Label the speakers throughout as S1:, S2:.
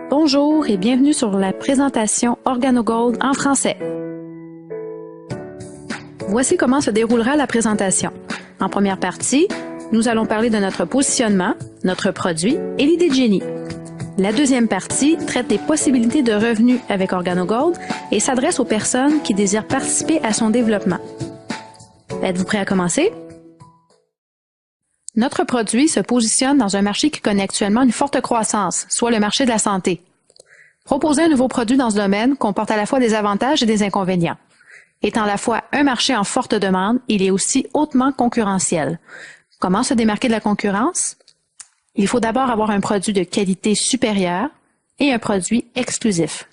S1: Bonjour et bienvenue sur la présentation OrganoGold en français. Voici comment se déroulera la présentation. En première partie, nous allons parler de notre positionnement, notre produit et l'idée de génie. La deuxième partie traite des possibilités de revenus avec OrganoGold et s'adresse aux personnes qui désirent participer à son développement. Êtes-vous prêt à commencer? Notre produit se positionne dans un marché qui connaît actuellement une forte croissance, soit le marché de la santé. Proposer un nouveau produit dans ce domaine comporte à la fois des avantages et des inconvénients. Étant à la fois un marché en forte demande, il est aussi hautement concurrentiel. Comment se démarquer de la concurrence? Il faut d'abord avoir un produit de qualité supérieure et un produit exclusif.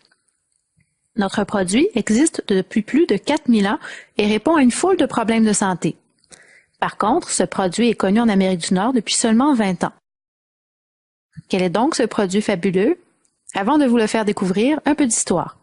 S1: Notre produit existe depuis plus de 4000 ans et répond à une foule de problèmes de santé. Par contre, ce produit est connu en Amérique du Nord depuis seulement 20 ans. Quel est donc ce produit fabuleux? Avant de vous le faire découvrir, un peu d'histoire.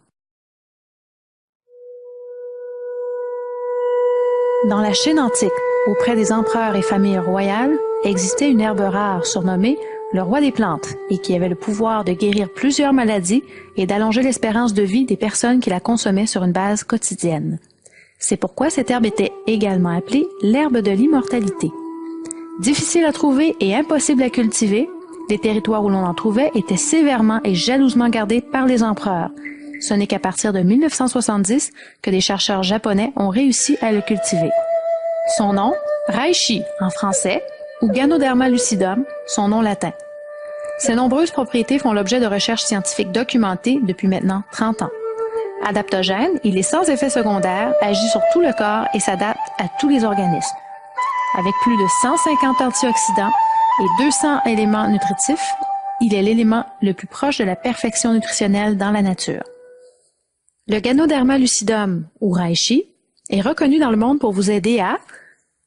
S1: Dans la Chine antique, auprès des empereurs et familles royales, existait une herbe rare surnommée le roi des plantes et qui avait le pouvoir de guérir plusieurs maladies et d'allonger l'espérance de vie des personnes qui la consommaient sur une base quotidienne. C'est pourquoi cette herbe était également appelée l'herbe de l'immortalité. Difficile à trouver et impossible à cultiver, les territoires où l'on en trouvait étaient sévèrement et jalousement gardés par les empereurs. Ce n'est qu'à partir de 1970 que des chercheurs japonais ont réussi à le cultiver. Son nom, reishi en français, ou Ganoderma lucidum, son nom latin. Ses nombreuses propriétés font l'objet de recherches scientifiques documentées depuis maintenant 30 ans. Adaptogène, il est sans effet secondaire, agit sur tout le corps et s'adapte à tous les organismes. Avec plus de 150 antioxydants et 200 éléments nutritifs, il est l'élément le plus proche de la perfection nutritionnelle dans la nature. Le Ganoderma lucidum, ou reishi, est reconnu dans le monde pour vous aider à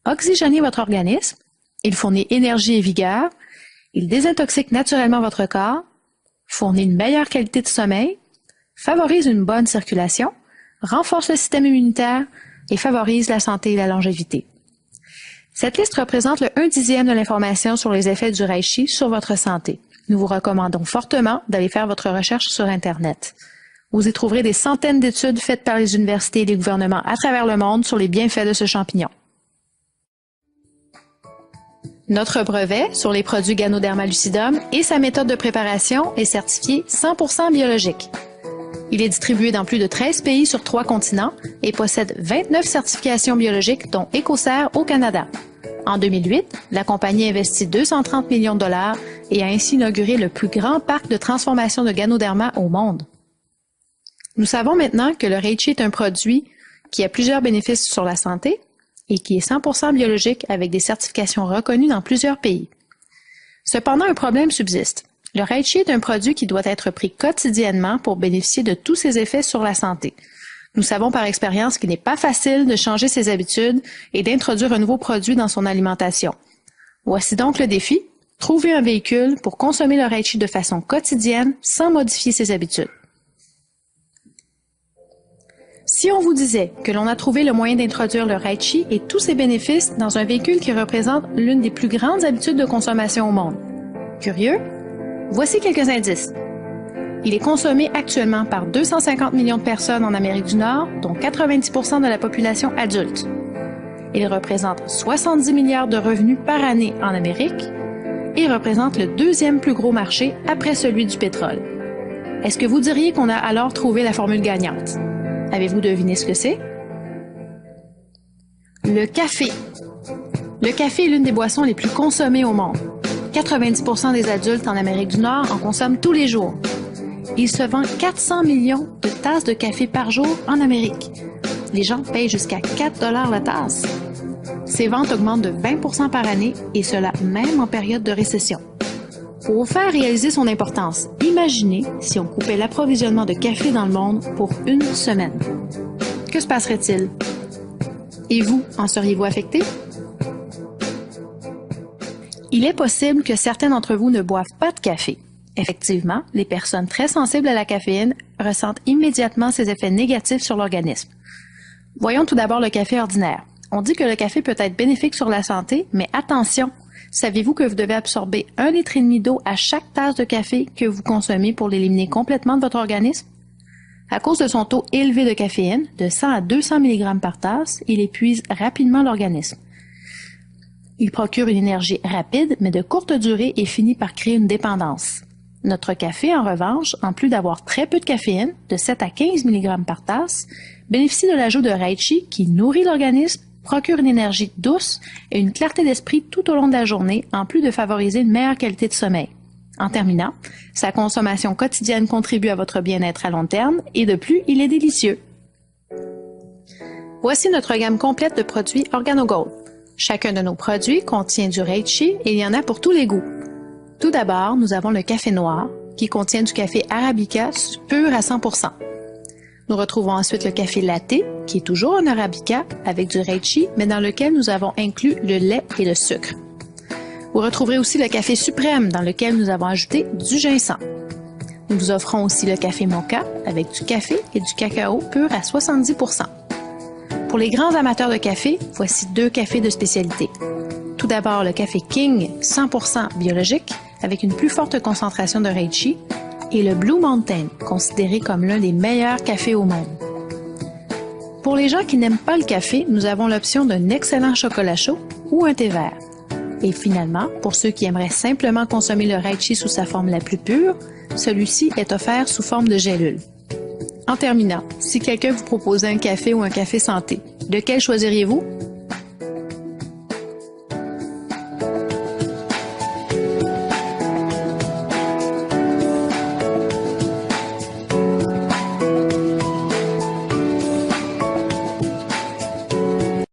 S1: oxygéner votre organisme, il fournit énergie et vigueur, il désintoxique naturellement votre corps, fournit une meilleure qualité de sommeil, favorise une bonne circulation, renforce le système immunitaire et favorise la santé et la longévité. Cette liste représente le 1/10 de l'information sur les effets du reishi sur votre santé. Nous vous recommandons fortement d'aller faire votre recherche sur Internet. Vous y trouverez des centaines d'études faites par les universités et les gouvernements à travers le monde sur les bienfaits de ce champignon. Notre brevet sur les produits Ganoderma lucidum et sa méthode de préparation est certifié 100% biologique. Il est distribué dans plus de 13 pays sur 3 continents et possède 29 certifications biologiques, dont Écocert au Canada. En 2008, la compagnie investit 230 millions de dollars et a ainsi inauguré le plus grand parc de transformation de Ganoderma au monde. Nous savons maintenant que le reishi est un produit qui a plusieurs bénéfices sur la santé et qui est 100% biologique avec des certifications reconnues dans plusieurs pays. Cependant, un problème subsiste. Le reishi est un produit qui doit être pris quotidiennement pour bénéficier de tous ses effets sur la santé. Nous savons par expérience qu'il n'est pas facile de changer ses habitudes et d'introduire un nouveau produit dans son alimentation. Voici donc le défi, trouver un véhicule pour consommer le reishi de façon quotidienne sans modifier ses habitudes. Si on vous disait que l'on a trouvé le moyen d'introduire le reishi et tous ses bénéfices dans un véhicule qui représente l'une des plus grandes habitudes de consommation au monde. Curieux? Voici quelques indices. Il est consommé actuellement par 250 millions de personnes en Amérique du Nord, dont 90% de la population adulte. Il représente 70 milliards de revenus par année en Amérique et représente le deuxième plus gros marché après celui du pétrole. Est-ce que vous diriez qu'on a alors trouvé la formule gagnante? Avez-vous deviné ce que c'est? Le café. Le café est l'une des boissons les plus consommées au monde. 90% des adultes en Amérique du Nord en consomment tous les jours. Il se vend 400 millions de tasses de café par jour en Amérique. Les gens payent jusqu'à 4 $ la tasse. Ces ventes augmentent de 20% par année et cela même en période de récession. Pour vous faire réaliser son importance, imaginez si on coupait l'approvisionnement de café dans le monde pour une semaine. Que se passerait-il? Et vous, en seriez-vous affecté? Il est possible que certains d'entre vous ne boivent pas de café. Effectivement, les personnes très sensibles à la caféine ressentent immédiatement ses effets négatifs sur l'organisme. Voyons tout d'abord le café ordinaire. On dit que le café peut être bénéfique sur la santé, mais attention, Saviez-vous que vous devez absorber 1,5 litre d'eau à chaque tasse de café que vous consommez pour l'éliminer complètement de votre organisme? À cause de son taux élevé de caféine, de 100 à 200 mg par tasse, il épuise rapidement l'organisme. Il procure une énergie rapide, mais de courte durée et finit par créer une dépendance. Notre café, en revanche, en plus d'avoir très peu de caféine, de 7 à 15 mg par tasse, bénéficie de l'ajout de reishi qui nourrit l'organisme, procure une énergie douce et une clarté d'esprit tout au long de la journée, en plus de favoriser une meilleure qualité de sommeil. En terminant, sa consommation quotidienne contribue à votre bien-être à long terme et de plus, il est délicieux. Voici notre gamme complète de produits OrganoGold. Chacun de nos produits contient du reishi et il y en a pour tous les goûts. Tout d'abord, nous avons le café noir qui contient du café arabica pur à 100%. Nous retrouvons ensuite le café latte qui est toujours un arabica avec du reishi mais dans lequel nous avons inclus le lait et le sucre. Vous retrouverez aussi le café suprême dans lequel nous avons ajouté du ginseng. Nous vous offrons aussi le café mocha avec du café et du cacao pur à 70%. Pour les grands amateurs de café, voici 2 cafés de spécialité. Tout d'abord le café King 100% biologique avec une plus forte concentration de reishi et le Blue Mountain, considéré comme l'un des meilleurs cafés au monde. Pour les gens qui n'aiment pas le café, nous avons l'option d'un excellent chocolat chaud ou un thé vert. Et finalement, pour ceux qui aimeraient simplement consommer le reishi sous sa forme la plus pure, celui-ci est offert sous forme de gélule. En terminant, si quelqu'un vous proposait un café ou un café santé, lequel choisiriez-vous?